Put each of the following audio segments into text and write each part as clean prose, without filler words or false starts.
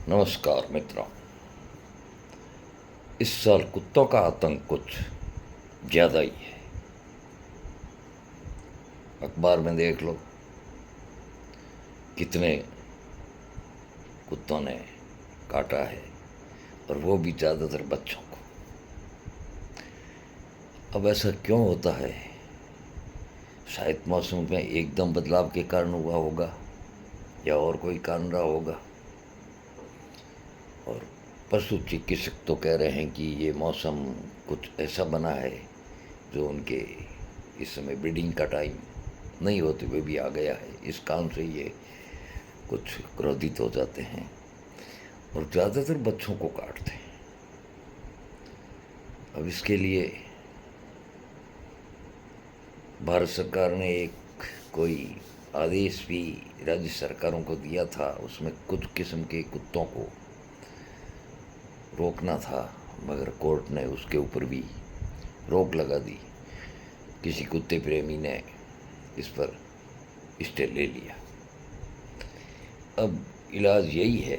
नमस्कार मित्रों। इस साल कुत्तों का आतंक कुछ ज़्यादा ही है। अखबार में देख लो कितने कुत्तों ने काटा है, और वो भी ज़्यादातर बच्चों को। अब ऐसा क्यों होता है? शायद मौसम में एकदम बदलाव के कारण हुआ होगा, या और कोई कारण रहा होगा। और पशु चिकित्सक तो कह रहे हैं कि ये मौसम कुछ ऐसा बना है जो उनके इस समय ब्रीडिंग का टाइम नहीं होते हुए भी आ गया है। इस कारण से ये कुछ क्रोधित हो जाते हैं और ज़्यादातर बच्चों को काटते हैं। अब इसके लिए भारत सरकार ने एक कोई आदेश भी राज्य सरकारों को दिया था। उसमें कुछ किस्म के कुत्तों को रोकना था, मगर कोर्ट ने उसके ऊपर भी रोक लगा दी। किसी कुत्ते प्रेमी ने इस पर स्टे ले लिया। अब इलाज यही है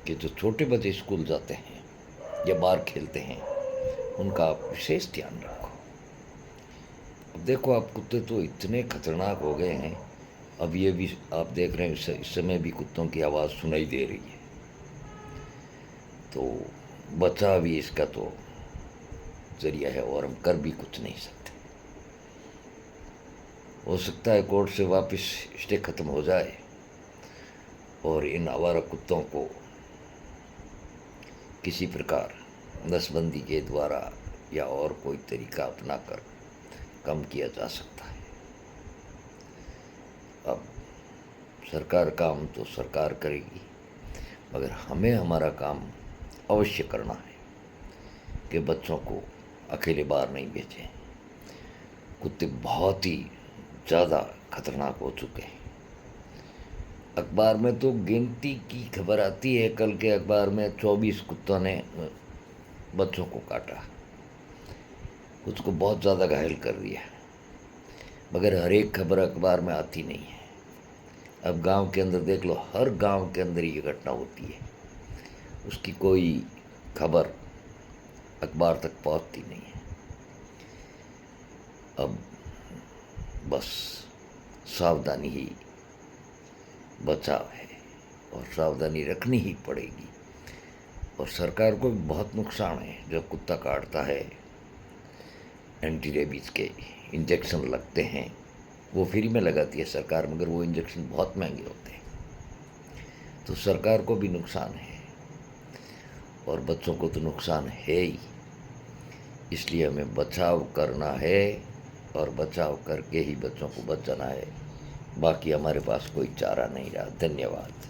कि जो छोटे बच्चे स्कूल जाते हैं या बाहर खेलते हैं, उनका आप विशेष ध्यान रखो। अब देखो, आप कुत्ते तो इतने खतरनाक हो गए हैं। अब ये भी आप देख रहे हैं, इस समय भी कुत्तों की आवाज़ सुनाई दे रही है। तो बचा भी इसका तो जरिया है, और हम कर भी कुछ नहीं सकते। हो सकता है कोर्ट से वापस स्टे खत्म हो जाए और इन आवारा कुत्तों को किसी प्रकार नसबंदी के द्वारा या और कोई तरीका अपनाकर कम किया जा सकता है। अब सरकार काम तो सरकार करेगी, मगर हमें हमारा काम अवश्य करना है कि बच्चों को अकेले बाहर नहीं भेजें। कुत्ते बहुत ही ज़्यादा खतरनाक हो चुके हैं। अखबार में तो गिनती की खबर आती है। कल के अखबार में 24 कुत्तों ने बच्चों को काटा, उसको बहुत ज़्यादा घायल कर दिया। मगर हर एक खबर अखबार में आती नहीं है। अब गांव के अंदर देख लो, हर गांव के अंदर ये घटना होती है, उसकी कोई खबर अखबार तक पहुंचती नहीं है। अब बस सावधानी ही बचाव है, और सावधानी रखनी ही पड़ेगी। और सरकार को भी बहुत नुकसान है। जब कुत्ता काटता है, एंटी रेबीज़ के इंजेक्शन लगते हैं, वो फ्री में लगाती है सरकार, मगर वो इंजेक्शन बहुत महंगे होते हैं। तो सरकार को भी नुकसान है और बच्चों को तो नुकसान है ही। इसलिए हमें बचाव करना है, और बचाव करके ही बच्चों को बचाना है। बाकी हमारे पास कोई चारा नहीं रहा। धन्यवाद।